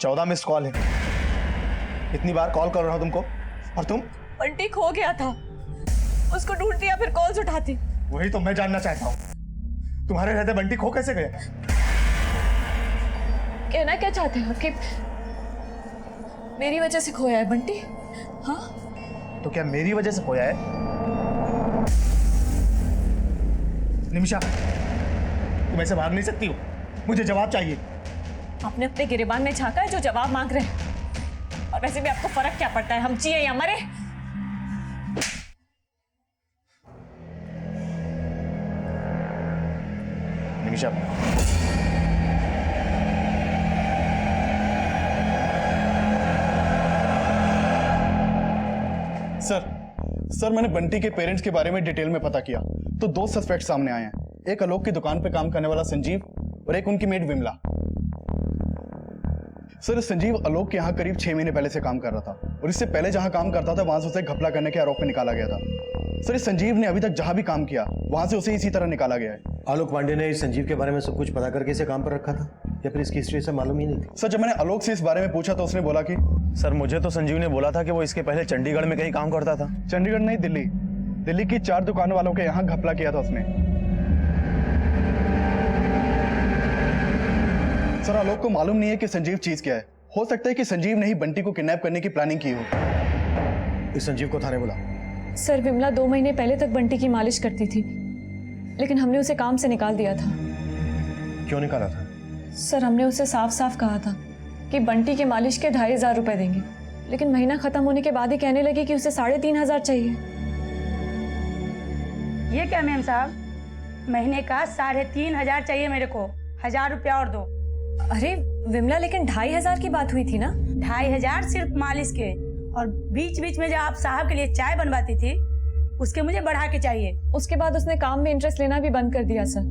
14 missed call है। इतनी बार call कर रहा हूं तुमको, और तुम? बंटी खो गया था, उसको ढूंढ लिया, फिर कॉल्स उठाती। वही तो मैं जानना चाहता हूँ, तुम्हारे रहते बंटी खो कैसे गया? कहना क्या चाहते हो कि मेरी वजह से खोया है बंटी? हाँ, तो क्या मेरी वजह से खोया है? निमिषा, तुम ऐसे भाग नहीं सकती हो, मुझे जवाब चाहिए। आपने अपने गिरेबान में झांका है जो जवाब मांग रहे हैं। और वैसे भी आपको फर्क क्या पड़ता है, हम जिए या मरे? निमिषा, सर मैंने बंटी के पेरेंट्स के बारे में डिटेल में पता किया तो 2 सस्पेक्ट सामने आए हैं। एक आलोक की दुकान पे काम करने वाला संजीव और एक उनकी मेड विमला। सर संजीव आलोक के यहाँ करीब 6 महीने पहले से काम कर रहा था और इससे पहले जहाँ काम करता था वहां से उसे घपला करने के आरोप में निकाला गया था। सर इस संजीव ने अभी तक जहां भी काम किया वहां से उसे इसी तरह निकाला गया है। आलोक पांडे ने इस संजीव के बारे में सब कुछ पता करके इसे काम पर रखा था या फिर इसकी हिस्ट्री से मालूम ही नहीं थी? सर जब मैंने आलोक से इस बारे में पूछा तो उसने बोला कि सर मुझे तो संजीव ने बोला था कि वो इसके पहले चंडीगढ़ में कहीं काम करता था। चंडीगढ़ नहीं, दिल्ली की 4 दुकान वालों के यहाँ घपला किया था उसने। सर आलोक को मालूम नहीं है कि संजीव चीज क्या है। हो सकता है कि संजीव ने ही बंटी को किडनैप करने की प्लानिंग की हो। इस संजीव को थाने बुला। सर विमला 2 महीने पहले तक बंटी की मालिश करती थी, लेकिन हमने उसे काम से निकाल दिया था। क्यों निकाला था? सर हमने उसे साफ साफ कहा था कि बंटी के मालिश के 2500 रुपए देंगे, लेकिन महीना खत्म होने के बाद ही कहने लगी कि उसे 3500 चाहिए। ये क्या मैम साहब, महीने का 3500 चाहिए मेरे को, 1000 रुपया और दो। अरे विमला, लेकिन 2500 की बात हुई थी ना? 2500 सिर्फ मालिश के, और बीच बीच में जब आप साहब के लिए चाय बनवाती थी उसके मुझे बढ़ा के चाहिए। उसके बाद उसने काम में इंटरेस्ट लेना भी बंद कर दिया सर।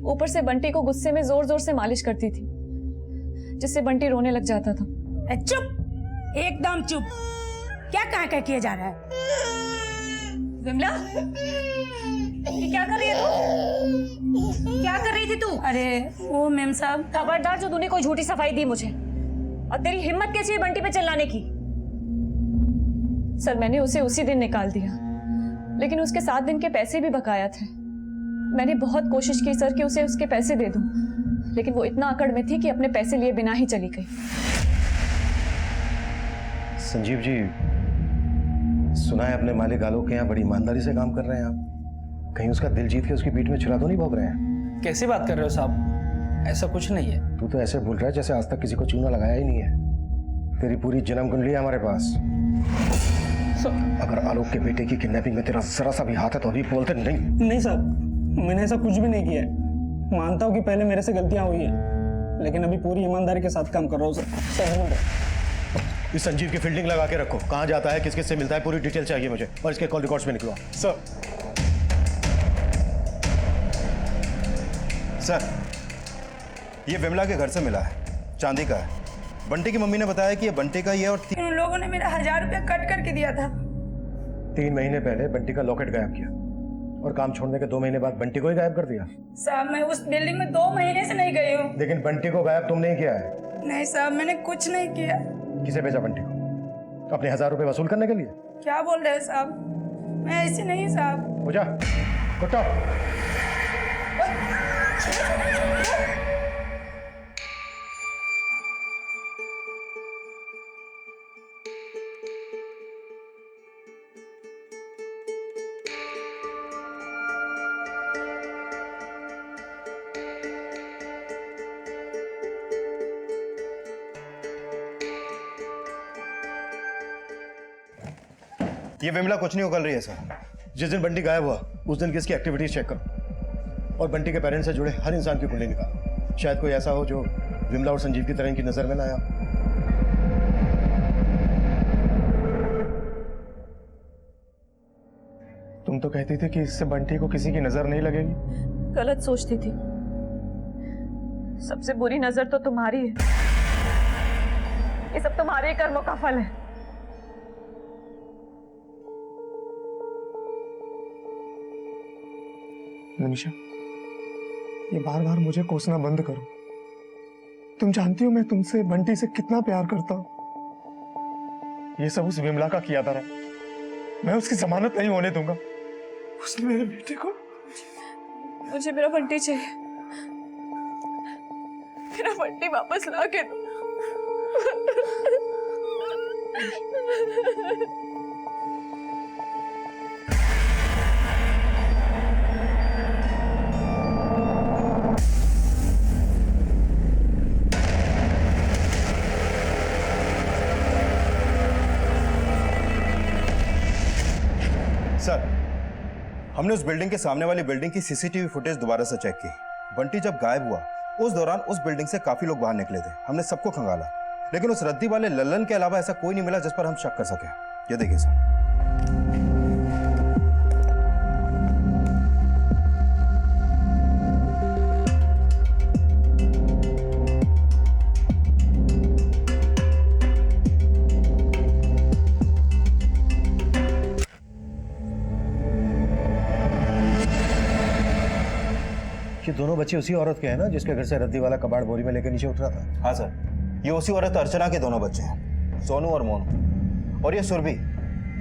ऊपर से बंटी को गुस्से में जोर जोर से मालिश करती थी, जिससे बंटी रोने लग जाता था। चुप, एकदम चुप। क्या कहा किया जा रहा है? विमला, ये क्या कर रही है तू? क्या कर रही थी तू? अरे वो मैम साहब, खबरदार जो तूने कोई झूठी सफाई दी मुझे। और तेरी हिम्मत कैसी है बंटी पे चिल्लाने की? सर मैंने उसे उसी दिन निकाल दिया, लेकिन उसके 7 दिन के पैसे भी बकाया थे। मैंने बहुत कोशिश की सर कि उसे उसके पैसे दे दूं, लेकिन वो इतना अकड़ में थी कि अपने पैसे लिए बिना ही चली गई। संजीव जी, सुना है अपने मालिक आलोक के यहाँ बड़ी ईमानदारी से काम कर रहे हैं आप। कहीं उसका दिल जीत के उसकी पीठ में छुरा तो नहीं भोग रहे हैं? कैसी बात कर रहे हो साहब, ऐसा कुछ नहीं है। तू तो ऐसे बोल रहा है जैसे आज तक किसी को चूना लगाया ही नहीं है। तेरी पूरी जन्म कुंडली है हमारे पास। अगर आलोक के बेटे की किडनैपिंग में तेरा जरा सा भी हाथ है तो अभी बोलते नहीं साहब, मैंने ऐसा कुछ भी नहीं किया है। मानता हूँ कि पहले मेरे से गलतियां हुई है, लेकिन अभी पूरी ईमानदारी के साथ काम कर रहा हूँ सर। इस संजीव की फील्डिंग लगा के रखो। कहाँ जाता है, किस किस से मिलता है, पूरी डिटेल चाहिए मुझे, और इसके कॉल रिकॉर्ड्स में निकलवा। सर ये विमला के घर से मिला है, चांदी का है। बंटी की मम्मी ने बताया कि ये बंटी का ही है, और उन लोगों ने मेरा 1000 रुपया कट करके दिया था। 3 महीने पहले बंटी का लॉकेट गायब किया और काम छोड़ने के 2 महीने बाद बंटी को ही गायब कर दिया। साहब मैं उस बिल्डिंग में 2 महीने से नहीं गई हूँ। लेकिन बंटी को गायब तुम नहीं किया है। नहीं साहब, मैंने कुछ नहीं किया। किसे भेजा बंटी को? अपने 1000 रुपए वसूल करने के लिए? क्या बोल रहे हैं साहब, मैं ऐसी नहीं साहब। हो जा कुत्ता। ये विमला कुछ नहीं उगल रही है सर। जिस दिन बंटी गायब हुआ उस दिन की इसकी एक्टिविटीज चेक करो और बंटी के पेरेंट्स से जुड़े हर इंसान की कुंडली निकालो। शायद कोई ऐसा हो जो विमला और संजीव की तरह इनकी नजर में ना आया। तुम तो कहती थी कि इससे बंटी को किसी की नजर नहीं लगेगी। गलत सोचती थी। सबसे बुरी नजर तो तुम्हारी है। ये सब तुम्हारे कर्मों का फल है। निमिषा, ये बार बार मुझे कोसना बंद करो। तुम जानती हो मैं तुमसे बंटी से कितना प्यार करता हूँ। ये सब उस विमला का किया था। मैं उसकी जमानत नहीं होने दूंगा। उसने मेरे बेटे को। मुझे मेरा बंटी चाहिए, मेरा बंटी वापस ला के दो। सर, हमने उस बिल्डिंग के सामने वाली बिल्डिंग की सीसीटीवी फुटेज दोबारा से चेक की। बंटी जब गायब हुआ उस दौरान उस बिल्डिंग से काफी लोग बाहर निकले थे। हमने सबको खंगाला, लेकिन उस रद्दी वाले लल्लन के अलावा ऐसा कोई नहीं मिला जिस पर हम शक कर सके। ये देखिए सर। ये दोनों बच्चे उसी औरत के हैं ना जिसके घर से रद्दी वाला कबाड़ बोरी में लेकर नीचे उतरा था? हाँ सर, ये उसी औरत अर्चना के दोनों बच्चे हैं, सोनू और मोनू। और ये सुरभि,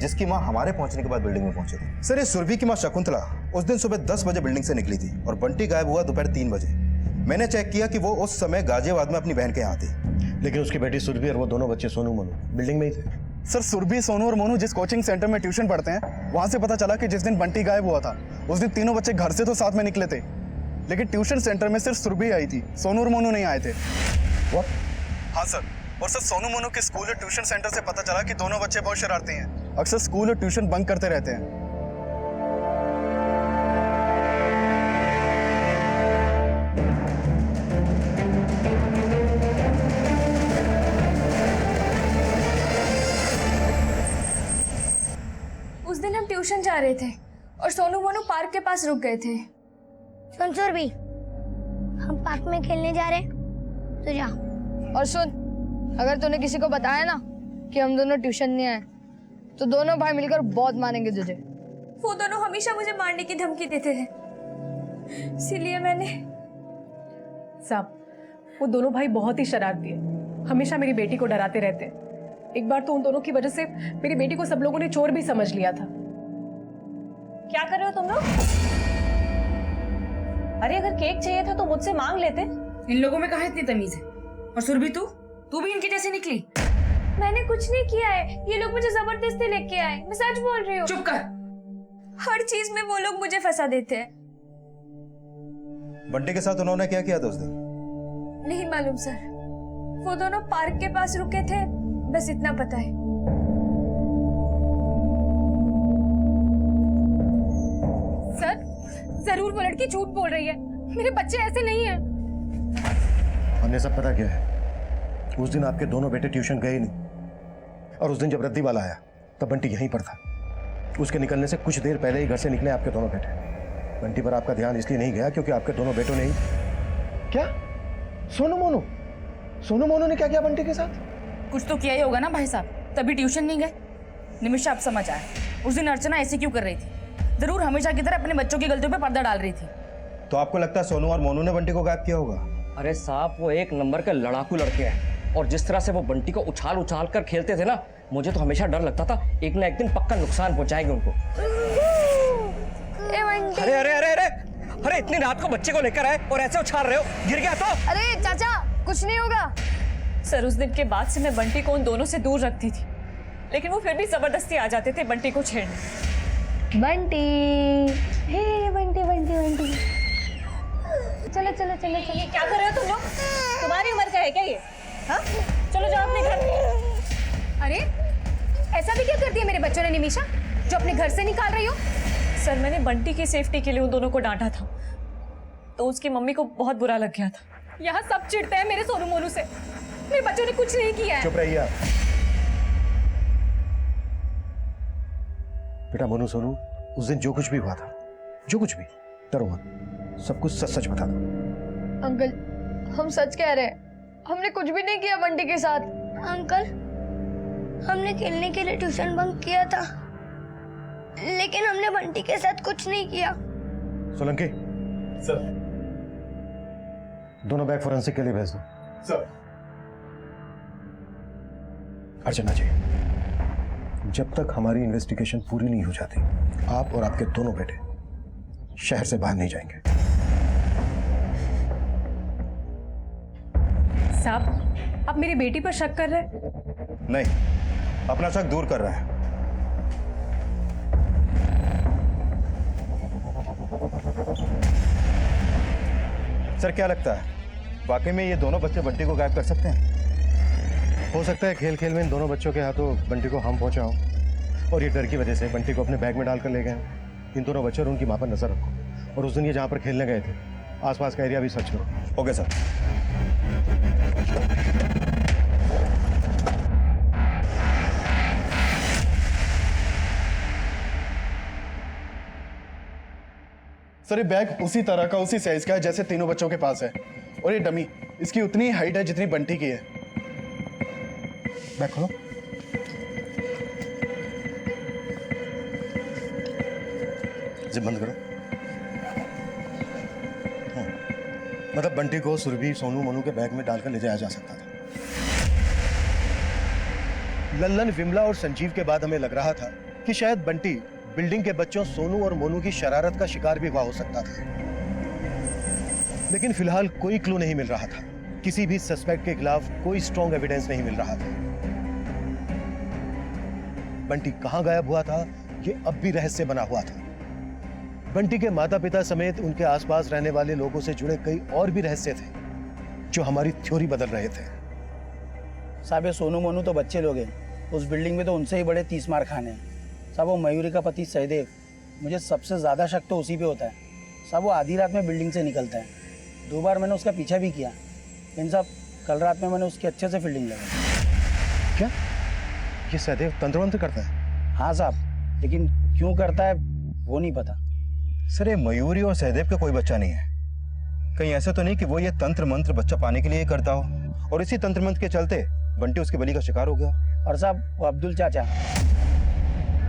जिसकी माँ हमारे पहुंचने के बाद बिल्डिंग में पहुंची थी। सर, ये सुरभि की माँ शकुंतला उस दिन सुबह 10 बजे बिल्डिंग से निकली थी और बंटी गायब हुआ दोपहर 3 बजे। मैंने चेक किया कि वो उस समय गाजियाबाद में अपनी बहन के यहाँ थी। लेकिन उसकी बेटी सुरभि और वो दोनों बच्चे सोनू मोनू बिल्डिंग में ही थे। सर, सुरभि, सोनू और मोनू जिस कोचिंग सेंटर में ट्यूशन पढ़ते हैं, वहां से पता चला कि जिस दिन बंटी गायब हुआ था उस दिन तीनों बच्चे घर से तो साथ में निकले थे, लेकिन ट्यूशन सेंटर में सिर्फ सुरभि आई थी, सोनू और मोनू नहीं आए थे। What? हाँ सर, और सर सोनू मोनू के स्कूल और ट्यूशन सेंटर से पता चला कि दोनों बच्चे बहुत शरारती हैं, अक्सर स्कूल और ट्यूशन बंक करते रहते हैं। उस दिन हम ट्यूशन जा रहे थे और सोनू मोनू पार्क के पास रुक गए थे। सुन सुरभि, हम पार्क में खेलने जा रहे हैं, तो जा। और सुन, अगर तूने किसी को बताया ना कि हम दोनों ट्यूशन नहीं आए तो दोनों भाई मिलकर बहुत मारेंगे तुझे। वो दोनों हमेशा मुझे मारने की धमकी देते थे, इसीलिए मैंने। साहब, वो दोनों भाई बहुत ही शरारती है, हमेशा मेरी बेटी को डराते रहते हैं। एक बार तो उन दोनों की वजह से मेरी बेटी को सब लोगों ने चोर भी समझ लिया था। क्या कर रहे हो तुम लोग? अरे अगर केक चाहिए था तो मुझसे मांग लेते। इन लोगों में कहाँ इतनी तमीज है? और सुरभि, तू भी इनकी जैसी निकली? मैंने कुछ नहीं किया है, ये लोग मुझे जबरदस्ती लेके आए, मैं सच बोल रही हूँ। चुप कर। हर चीज में वो लोग मुझे फंसा देते हैं। बंटी के साथ उन्होंने क्या किया था उस दिन? नहीं मालूम सर, वो दोनों पार्क के पास रुके थे, बस इतना पता है। सर, जरूर वो लड़की झूठ बोल रही है, मेरे बच्चे ऐसे नहीं हैं। हमने सब पता किया है। उस दिन आपके दोनों बेटे ट्यूशन गए ही नहीं, और उस दिन जब रद्दी वाला आया तब बंटी यहीं पर था। उसके निकलने से कुछ देर पहले ही घर से निकले आपके दोनों बेटे। बंटी पर आपका ध्यान इसलिए नहीं गया क्योंकि आपके दोनों बेटों ने ही। क्या? सोनू मोनू ने क्या किया बंटी के साथ? कुछ तो किया ही होगा ना भाई साहब, तभी ट्यूशन नहीं गए। निमिषा, अब समझ आया उस दिन अर्चना ऐसे क्यों कर रही थी। जरूर हमेशा की तरह अपने बच्चों की गलतियों पे पर्दा डाल रही थी। तो आपको लगता है सोनू और मोनू ने बंटी को गायब किया होगा? अरे साहब, वो एक नंबर के लड़ाकू लड़के हैं, और जिस तरह से वो बंटी को उछाल उछाल कर खेलते थे ना, मुझे तो हमेशा डर लगता था एक ना एक दिन पक्का नुकसान पहुंचाएंगे उनको। अरे अरे अरे अरे अरे, इतनी रात को बच्चे को लेकर आए और ऐसे उछाल रहे हो, गिर गया तो? अरे चाचा, कुछ नहीं होगा। सर, उस दिन के बाद से मैं बंटी को उन दोनों से दूर रखती थी, लेकिन वो फिर भी जबरदस्ती आ जाते थे बंटी को छेड़ने। बंटी, हे बंटी बंटी बंटी, चलो चलो चलो चलो। ये क्या कर रहे हो तुम लोग? तुम्हारी उम्र का है क्या ये? हाँ, चलो जाओ अपने घर। अरे ऐसा भी क्या कर दिया मेरे बच्चों ने निमिषा, जो अपने घर से निकाल रही हो? सर, मैंने बंटी की सेफ्टी के लिए उन दोनों को डांटा था, तो उसकी मम्मी को बहुत बुरा लग गया था। यहाँ सब चिढ़ते हैं मेरे सोनू मोनू से, मेरे बच्चों ने कुछ नहीं किया है। चुप रहिए आप। बेटा मोनू, सोनू, उस दिन जो कुछ भी हुआ था, जो कुछ भी, डरो मत, सब कुछ सच सच बता दो। अंकल, हम सच कह रहे हैं, हमने कुछ भी नहीं किया बंटी के साथ। अंकल, हमने खेलने के लिए ट्यूशन बंक किया था, लेकिन हमने बंटी के साथ कुछ नहीं किया। सोलंकी, सर, दोनों बैग फोरेंसिक के लिए भेज दो। सर अर्चना जी, जब तक हमारी इन्वेस्टिगेशन पूरी नहीं हो जाती, आप और आपके दोनों बेटे शहर से बाहर नहीं जाएंगे। साहब, आप मेरी बेटी पर शक कर रहे हैं? नहीं, अपना शक दूर कर रहा है। सर क्या लगता है, वाकई में ये दोनों बच्चे बंटी को गायब कर सकते हैं? हो सकता है खेल खेल में इन दोनों बच्चों के हाथों बंटी को हम पहुंचा हो और ये डर की वजह से बंटी को अपने बैग में डालकर ले गए हों। इन दोनों बच्चों और उनकी मां पर नजर रखो, और उस दिन ये जहां पर खेलने गए थे आसपास का एरिया भी सर्च करो। Okay sir. सर ये बैग उसी तरह का, उसी साइज का है जैसे तीनों बच्चों के पास है, और ये डमी इसकी उतनी हाइट है जितनी बंटी की है। बैग खोलो। जिप बंद करो। मतलब बंटी को सुरभि, सोनू, मोनू के बैग में डालकर ले जाया जा सकता था। लल्लन, विमला और संजीव के बाद हमें लग रहा था कि शायद बंटी बिल्डिंग के बच्चों सोनू और मोनू की शरारत का शिकार भी हुआ हो सकता था, लेकिन फिलहाल कोई क्लू नहीं मिल रहा था। किसी भी सस्पेक्ट के खिलाफ कोई स्ट्रॉन्ग एविडेंस नहीं मिल रहा था। बंटी कहां गायब हुआ था, ये अब भी रहस्य बना हुआ था। बंटी के माता पिता समेत उनके आसपास रहने वाले लोगों से जुड़े कई और भी रहस्य थे जो हमारी थ्योरी बदल रहे थे। साहब ये सोनू मोनू तो बच्चे लोग हैं, उस बिल्डिंग में तो उनसे ही बड़े 30 मार खाने हैं। साहब वो मयूरी का पति सहदेव, मुझे सबसे ज़्यादा शक तो उसी पे होता है। साहब वो आधी रात में बिल्डिंग से निकलता है, 2 बार मैंने उसका पीछा भी किया, लेकिन साहब कल रात में मैंने उसकी अच्छे से फील्डिंग लगाई। क्या ये सहदेव तंत्र मंत्र करता है? हाँ साहब, लेकिन क्यों करता है वो नहीं पता। सर ये मयूरी और सहदेव का कोई बच्चा नहीं है। कहीं ऐसा तो नहीं कि वो ये तंत्र मंत्र बच्चा पाने के लिए ही करता हो और इसी तंत्र मंत्र के चलते बंटी उसकी बलि का शिकार हो गया? और साहब वो अब्दुल चाचा,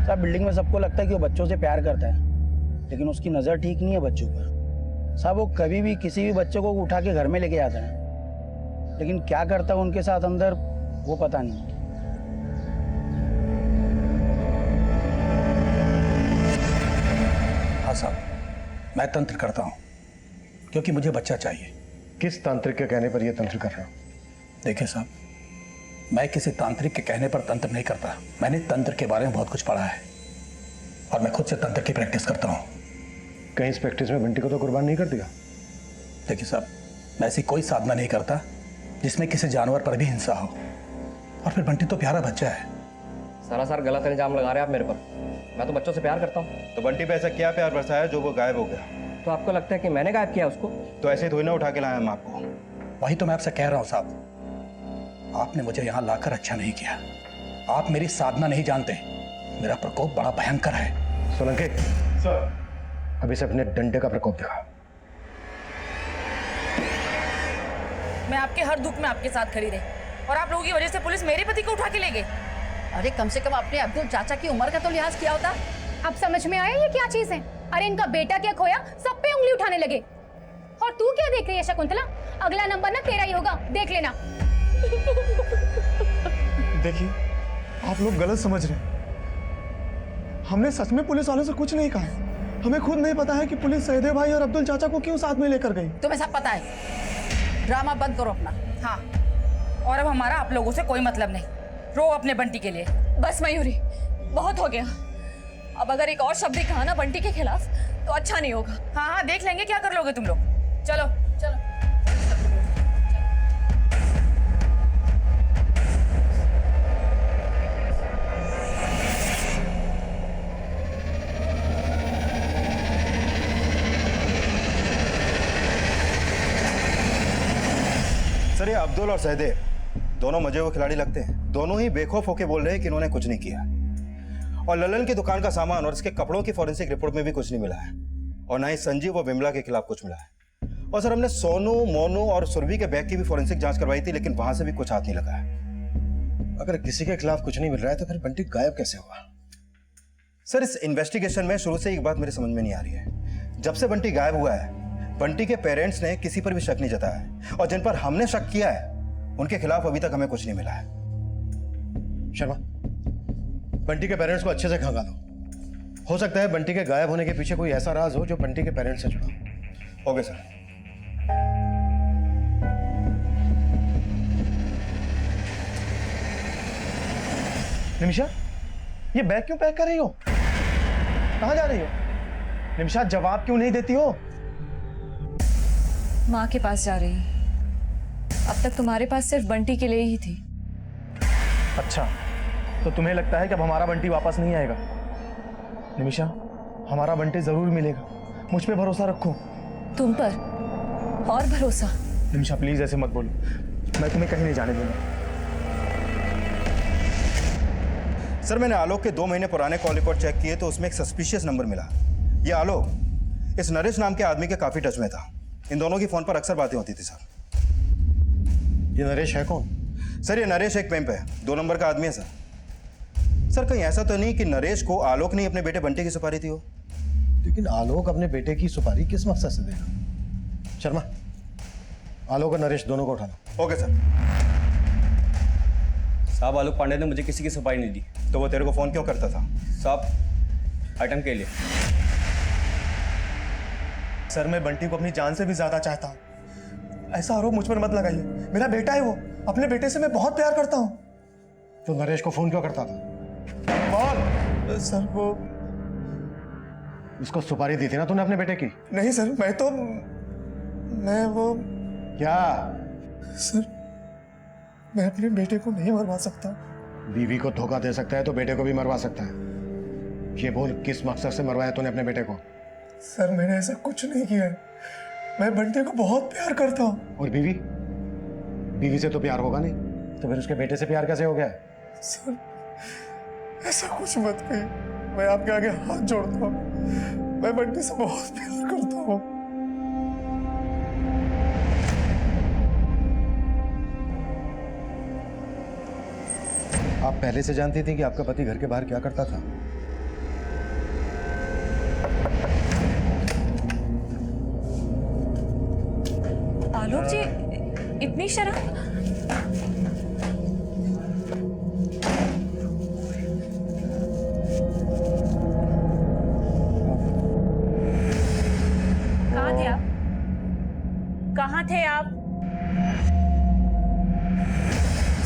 साहब बिल्डिंग में सबको लगता है कि वो बच्चों से प्यार करता है, लेकिन उसकी नज़र ठीक नहीं है बच्चों पर। साहब वो कभी भी किसी भी बच्चे को उठा के घर में लेके आता है, लेकिन क्या करता है उनके साथ अंदर वो पता नहीं। हाँ साहब, मैं तंत्र करता हूँ क्योंकि मुझे बच्चा चाहिए। किस तांत्रिक के कहने पर यह तंत्र कर रहा हूँ? देखिए साहब, मैं किसी तांत्रिक के कहने पर तंत्र नहीं करता। मैंने तंत्र के बारे में बहुत कुछ पढ़ा है और मैं खुद से तंत्र की प्रैक्टिस करता हूँ। कहीं इस प्रैक्टिस में बंटी को तो कुर्बान नहीं कर दिया? देखिए साहब, मैं ऐसी कोई साधना नहीं करता जिसमें किसी जानवर पर भी हिंसा हो, और फिर बंटी तो प्यारा बच्चा है। सरासर गलत इल्जाम लगा रहे हैं आप मेरे पर। मैं तो बच्चों से प्यार करता हूँ। तो बंटी पे ऐसा क्या प्यार बरसाया जो वो गायब हो गया? तो आपको लगता है कि मैंने गायब किया उसको? तो ऐसे थोड़ी ना उठा के लाया हम आपको। वही तो मैं आपसे कह रहा हूँ साहब, आपने मुझे यहाँ लाकर अच्छा नहीं किया। आप मेरी साधना नहीं जानते, मेरा प्रकोप बड़ा भयंकर है। सोलंकी सर, अभी से अपने डंडे का प्रकोप दिखा। मैं आपके हर दुख में आपके साथ खड़ी रही और आप लोगों की वजह से पुलिस मेरे पति को उठा के ले गई। अरे कम से कम आपने अब्दुल चाचा की उम्र का तो लिहाज किया होता। अब समझ में आया ये क्या चीज है? अरे इनका बेटा क्या खोया, सब पे उंगली उठाने लगे। और तू क्या देख रही है शकुंतला? अगला नंबर ना तेरा ही होगा, देख लेना। देखिए आप लोग गलत समझ रहे हैं। हमने सच में पुलिस वालों से कुछ नहीं कहा। हमें खुद नहीं पता है कि पुलिस सहदेव भाई और अब्दुल चाचा को क्यों साथ में लेकर गई। तुम्हें सब पता है, ड्रामा बंद करो अपना। हाँ, और अब हमारा आप लोगों से कोई मतलब नहीं। रो अपने बंटी के लिए। बस मयूरी, बहुत हो गया। अब अगर एक और शब्द कहा ना बंटी के खिलाफ तो अच्छा नहीं होगा। हाँ हाँ, देख लेंगे क्या कर लोगे तुम लोग। चलो चलो। सर ये अब्दुल और सहदेव दोनों मजे हुए खिलाड़ी लगते हैं। दोनों ही बेखौफ होके बोल रहे हैं कि इन्होंने कुछ नहीं किया। और ललन की दुकान का सामान और इसके कपड़ों की फॉरेंसिक रिपोर्ट में भी कुछ नहीं मिला है, और ना ही संजीव और विमला के खिलाफ कुछ मिला है। और सर हमने सोनू, मोनू और सुरभि के बैग की भी फॉरेंसिक जांच करवाई थी, लेकिन वहां से भी कुछ हाथ नहीं लगा है। अगर किसी के खिलाफ कुछ नहीं मिल रहा है तो फिर बंटी गायब कैसे हुआ? सर इस इन्वेस्टिगेशन में शुरू से एक बात मेरे समझ में नहीं आ रही है। जब से बंटी गायब हुआ है, बंटी के पेरेंट्स ने किसी पर भी शक नहीं जताया है, और जिन पर हमने शक किया है उनके खिलाफ अभी तक हमें कुछ नहीं मिला है। शर्मा, बंटी के पेरेंट्स को अच्छे से खंगालो। हो सकता है बंटी के गायब होने के पीछे कोई ऐसा राज हो जो बंटी के पेरेंट्स से जुड़ा हो। Okay sir. निमिषा, ये बैग क्यों पैक कर रही हो? कहाँ जा रही हो? निमिषा, जवाब क्यों नहीं देती हो? माँ के पास जा रही। अब तक तुम्हारे पास सिर्फ बंटी के लिए ही थी। अच्छा, तो तुम्हें लगता है कि अब हमारा बंटी वापस नहीं आएगा? निमिषा, हमारा बंटी जरूर मिलेगा, मुझ पे भरोसा रखो। तुम पर और भरोसा? निमिषा प्लीज ऐसे मत बोलो, मैं तुम्हें कहीं नहीं जाने दूंगा। सर, मैंने आलोक के 2 महीने पुराने कॉल रिकॉर्ड चेक किए तो उसमें एक सस्पिशियस नंबर मिला। ये आलोक इस नरेश नाम के आदमी के काफी टच में था। इन दोनों की फोन पर अक्सर बातें होती थी सर। ये नरेश है कौन? सर, ये नरेश एक पेम्प है, 2 नंबर का आदमी है सर। सर, कहीं ऐसा तो नहीं कि नरेश को आलोक ने अपने बेटे बंटी की सुपारी दी हो? लेकिन आलोक अपने बेटे की सुपारी किस मकसद से देगा? शर्मा, आलोक और नरेश दोनों को उठाना। Okay sir. साहब, आलोक पांडे ने मुझे किसी की सुपारी नहीं दी। तो वो तेरे को फोन क्यों करता था? साहब, आइटम के लिए। सर, मैं बंटी को अपनी जान से भी ज्यादा चाहता हूँ। ऐसा आरोप मुझ पर मत लगाइए, मेरा बेटा है वो। अपने बेटे से मैं बहुत प्यार करता हूँ। तो नरेश को फोन क्यों करता था? कौन? सर, वो उसको सुपारी दी थी ना तूने अपने बेटे की? नहीं सर, मैं वो क्या? सर, मैं अपने बेटे को नहीं मरवा सकता। बीवी को धोखा दे सकता है तो बेटे को भी मरवा सकता है। ये बोल, किस मकसद से मरवाया तूने अपने बेटे को? सर, मैंने ऐसा कुछ नहीं किया है। मैं बंटी को बहुत प्यार करता हूँ। और बीवी? बीवी से तो प्यार होगा नहीं, तो फिर उसके बेटे से प्यार कैसे हो गया? सर, ऐसा कुछ मत कहिए, मैं आपके आगे हाथ जोड़ता हूँ। मैं बंटी से बहुत प्यार करता हूँ। आप पहले से जानती थी कि आपका पति घर के बाहर क्या करता था? आलोक जी, इतनी शर्म? कहाँ थे आप? कहाँ थे आप?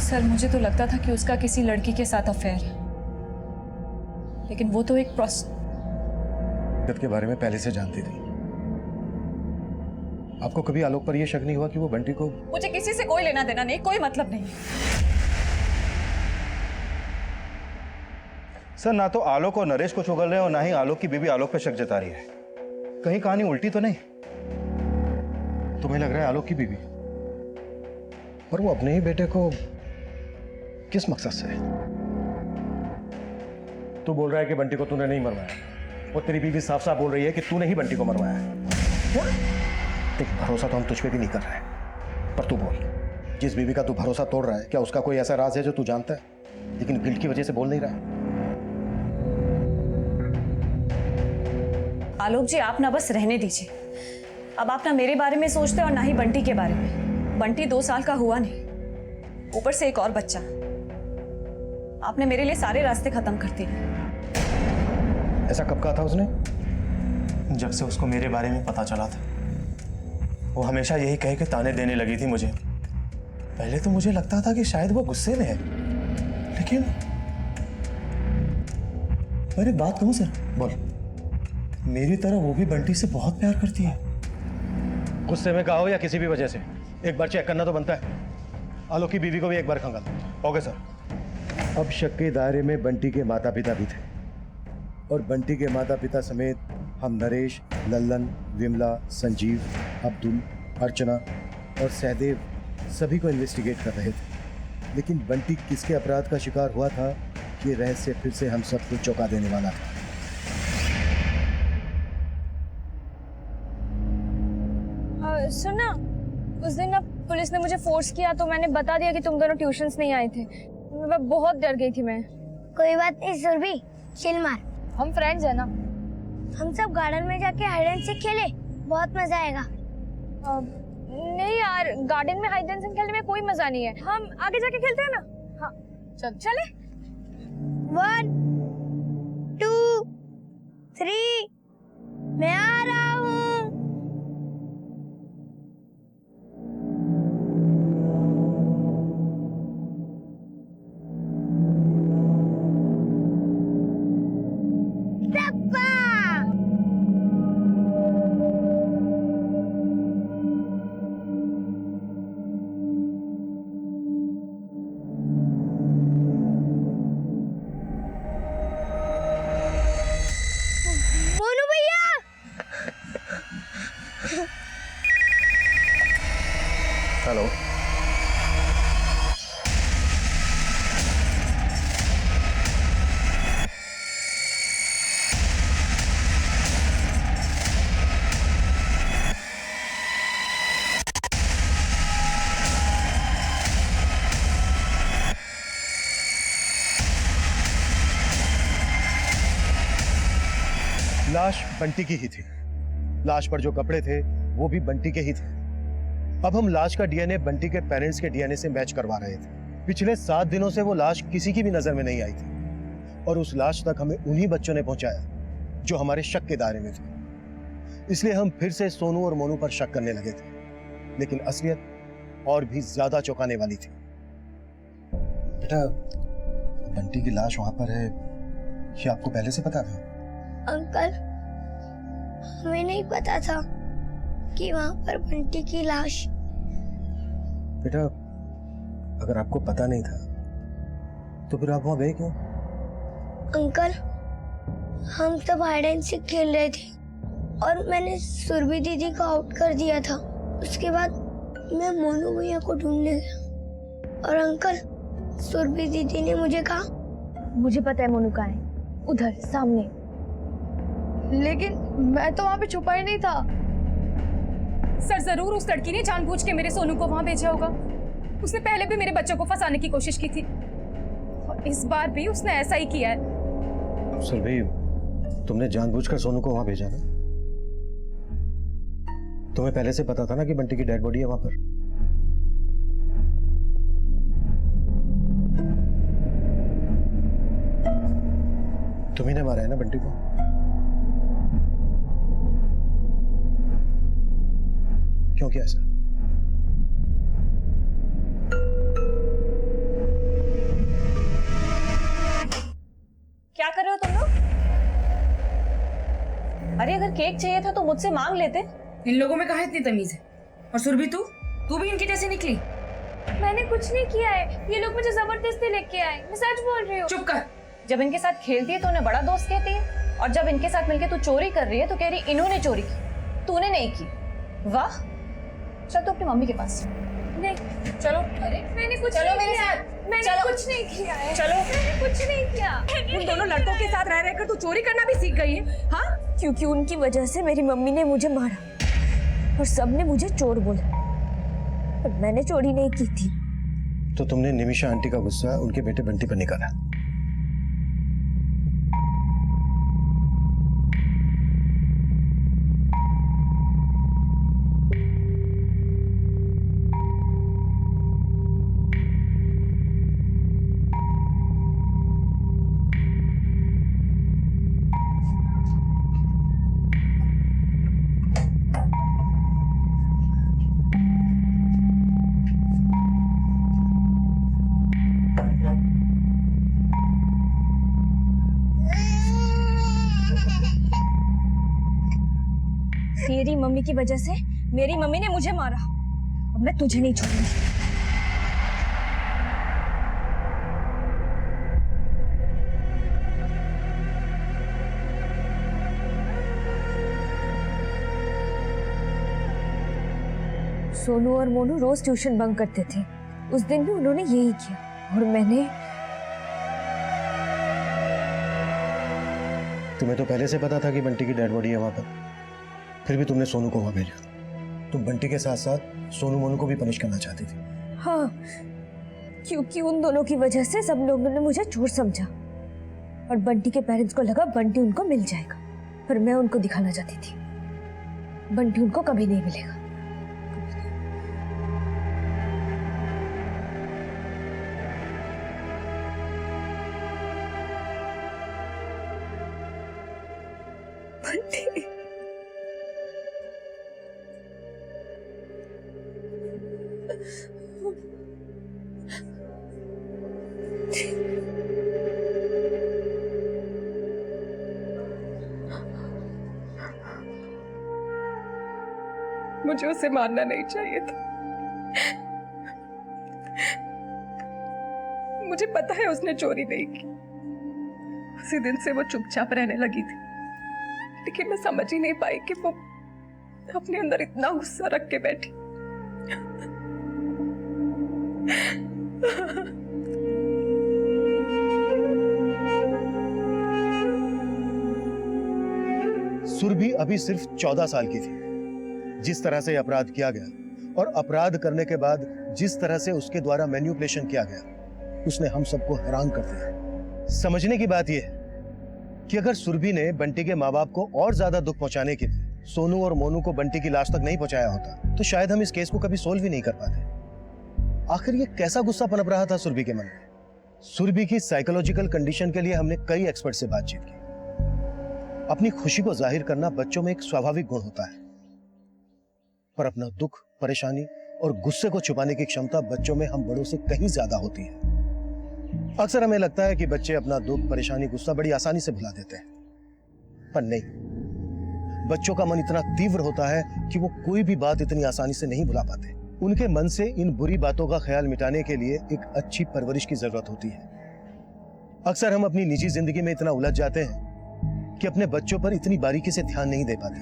सर, मुझे तो लगता था कि उसका किसी लड़की के साथ अफेयर है, लेकिन वो तो एक के बारे में पहले से जानती थी। आपको कभी आलोक पर यह शक नहीं हुआ कि वो बंटी को? मुझे किसी से कोई लेना देना नहीं, कोई मतलब नहीं। सर, ना तो आलोक और नरेश को चुगल रहे हैं और ना ही आलोक की बीवी आलोक पे शक जता रही है। कहीं कहानी उल्टी तो नहीं? तुम्हें लग रहा है आलोक की बीवी? पर वो अपने ही बेटे को किस मकसद से? तू बोल रहा है कि बंटी को तूने नहीं मरवाया, और तेरी बीवी साफ साफ बोल रही है कि तूने ही बंटी को मरवाया है। देख, भरोसा तो हम तुझ पे भी नहीं कर रहे हैं, पर तू बोल, जिस बीवी का तू भरोसा तोड़ रहा है, क्या उसका कोई ऐसा राज है जो तू जानता है लेकिन गिल्ट की वजह से बोल नहीं रहा है? आलोक जी, आप ना बस रहने दीजिए। अब आप ना मेरे बारे में सोचते और ना ही बंटी के बारे में। बंटी 2 साल का हुआ नहीं, ऊपर से एक और बच्चा। आपने मेरे लिए सारे रास्ते खत्म कर दिए। ऐसा कब कहा था उसने? जब से उसको मेरे बारे में पता चला था, वो हमेशा यही कह के ताने देने लगी थी मुझे। पहले तो मुझे लगता था कि शायद वो गुस्से में है, लेकिन मेरी बात कहूं सर? बोल। मेरी तरह वो भी बंटी से बहुत प्यार करती है। गुस्से में कहा हो या किसी भी वजह से, एक बार चेक करना तो बनता है। आलोक की बीवी को भी एक बार खंगाल। Okay sir. अब शक के दायरे में बंटी के माता पिता भी थे, और बंटी के माता पिता समेत हम नरेश, लल्लन, विमला, संजीव, अब्दुल, अर्चना और सहदेव सभी को इन्वेस्टिगेट कर रहे थे। लेकिन बंटी किसके अपराध का शिकार हुआ था, ये रहस्य फिर से हम सबको चौंका देने वाला था। सुनना, उस दिन ना पुलिस ने मुझे फोर्स किया तो मैंने बता दिया कि तुम दोनों ट्यूशन्स नहीं आए थे। मैं बहुत डर गई थी। मैं कोई बात नहीं सुरभि, चिल मार। हम फ्रेंड्स हैं ना। हम सब गार्डन में जाके हाइड एंड सीक खेले, बहुत मजा आएगा। नहीं यार, गार्डन में हाइड एंड सीक खेलने में कोई मजा नहीं है। हम आगे जाके खेलते हैं ना। हाँ चले। 1 2 3 मैं आ रहा हूँ। मोनू भैया, हेलो। लाश बंटी की ही थी। लाश पर जो कपड़े थे वो भी बंटी के ही थे। अब हम लाश का डीएनए बंटी के पेरेंट्स के डीएनए से मैच करवा रहे थे। पिछले 7 दिनों से वो लाश किसी की भी नजर में नहीं आई थी और उस लाश तक हमें उन्हीं बच्चों ने पहुंचाया जो हमारे शक के दायरे में थे। इसलिए हम फिर से सोनू और मोनू पर शक करने लगे थे, लेकिन असलियत और भी ज्यादा चौंकाने वाली थी। बेटा, बंटी की लाश वहां पर है, ये आपको पहले से पता था? अंकल, हमें नहीं पता था कि वहां पर बंटी की लाश। बेटा, अगर आपको पता नहीं था तो फिर आप वहां गए क्यों? अंकल, हम सब हाइड एंड सीक खेल रहे थे और मैंने सुरभि दीदी को आउट कर दिया था। उसके बाद मैं मोनू भैया को ढूंढने गया और अंकल, सुरभि दीदी ने मुझे कहा, मुझे पता है मोनू कहाँ है, उधर सामने। लेकिन मैं तो वहां पे छुपा ही नहीं था। सर, जरूर उस लड़की ने जानबूझ के मेरे सोनू को वहां भेजा होगा। उसने पहले भी मेरे बच्चों को फंसाने की कोशिश की थी और इस बार भी उसने ऐसा ही किया है। सुरभि, तुमने जानबूझकर सोनू को वहां भेजा ना? तुम्हें पहले से पता था ना कि बंटी की डेड बॉडी है वहां पर? तुम्ही ने मारा है ना बंटी को? क्यों किया ऐसा? क्या कर रहे हो तुम लोग? अरे अगर केक चाहिए था तो मुझसे मांग लेते। इन लोगों में कहाँ इतनी तमीज है? और सुरभि, तू भी इनकी जैसे निकली? मैंने कुछ नहीं किया है, ये लोग मुझे जबरदस्ती लेके आए। मैं सच बोल रही हूँ। चुप कर। जब इनके साथ खेलती है तो उन्हें बड़ा दोस्त कहती है और जब इनके साथ मिलके तू चोरी कर रही है तो कह रही इन्होंने चोरी की, तूने नहीं की। वाह, चल तू अपनी मम्मी के पास। नहीं, चलो। अरे मैंने कुछ चलो नहीं मेरे किया। साथ। मैंने चलो। कुछ नहीं किया है। चलो। मैंने कुछ नहीं किया। उन दोनों लड़कों के साथ रह रहकर तू चोरी करना भी सीख गई है, हाँ? क्योंकि उनकी वजह से मेरी मम्मी ने मुझे मारा और सबने मुझे चोर बोला, पर मैंने चोरी नहीं की थी। तो तुमने निमिषा आंटी का गुस्सा उनके बेटे बंटी पर निकाला। तेरी मम्मी की वजह से मेरी मम्मी ने मुझे मारा, अब मैं तुझे नहीं छोड़ूंगी। सोनू और मोनू रोज ट्यूशन बंक करते थे, उस दिन भी उन्होंने यही किया और मैंने। तुम्हें तो पहले से पता था कि बंटी की डेड बॉडी है वहां पर, फिर भी तुमने सोनू को वहां भेजा। तुम बंटी के साथ साथ सोनू मोनू को भी पनिश करना चाहती थी। हाँ, क्योंकि उन दोनों की वजह से सब लोगों ने मुझे चोर समझा और बंटी के पेरेंट्स को लगा बंटी उनको मिल जाएगा, पर मैं उनको दिखाना चाहती थी बंटी उनको कभी नहीं मिलेगा। बंटी मुझे उसे मारना नहीं चाहिए था। मुझे पता है उसने चोरी नहीं की। उसी दिन से वो चुपचाप रहने लगी थी, लेकिन मैं समझ ही नहीं पाई कि वो अपने अंदर इतना गुस्सा रख के बैठी। सुरभि अभी सिर्फ 14 साल की थी। जिस तरह से अपराध किया गया और अपराध करने के बाद जिस तरह से उसके द्वारा मैन्युपुलेशन किया गया, उसने हम सबको हैरान कर दिया। समझने की बात यह है कि अगर सुरभि ने बंटी के माँ बाप को और ज्यादा दुख पहुंचाने के लिए सोनू और मोनू को बंटी की लाश तक नहीं पहुंचाया होता, तो शायद हम इस केस को कभी सोल्व ही नहीं कर पाते। आखिर ये कैसा गुस्सा पनप रहा था सुरभि के मन में? सुरभि की साइकोलॉजिकल कंडीशन के लिए हमने कई एक्सपर्ट से बातचीत की। अपनी खुशी को जाहिर करना बच्चों में एक स्वाभाविक गुण होता है, पर अपना दुख, परेशानी और गुस्से को छुपाने की क्षमता बच्चों में हम बड़ों से कहीं ज्यादा होती है। अक्सर हमें लगता है कि बच्चे अपना दुख, परेशानी, गुस्सा बड़ी आसानी से भुला देते हैं, पर नहीं। बच्चों का मन इतना तीव्र होता है कि वो कोई भी बात इतनी आसानी से नहीं भुला पाते। उनके मन से इन बुरी बातों का ख्याल मिटाने के लिए एक अच्छी परवरिश की जरूरत होती है। अक्सर हम अपनी निजी जिंदगी में इतना उलझ जाते हैं कि अपने बच्चों पर इतनी बारीकी से ध्यान नहीं दे पाते,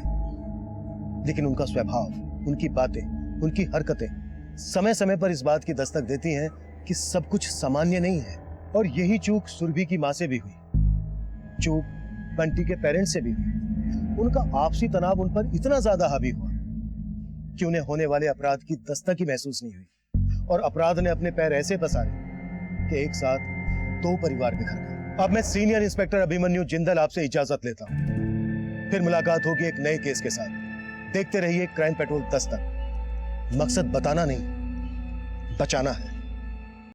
लेकिन उनका स्वभाव, उनकी बातें, उनकी हरकतें समय समय पर इस बात की दस्तक देती हैं कि सब कुछ सामान्य नहीं है। और यही चूक सुरभि की मां से भी हुई, चूक बंटी के पेरेंट्स से भी हुई। उनका आपसी तनाव उन पर इतना ज्यादा हावी हुआ कि उन्हें होने वाले अपराध की दस्तक ही महसूस नहीं हुई, और अपराध ने अपने पैर ऐसे पसारे कि एक साथ 2 परिवार बिखर गए। अब मैं सीनियर इंस्पेक्टर अभिमन्यु जिंदल आपसे इजाजत लेता हूं। फिर मुलाकात होगी एक नए केस के साथ। देखते रहिए क्राइम पेट्रोल दस्तक। मकसद बताना नहीं, बचाना है।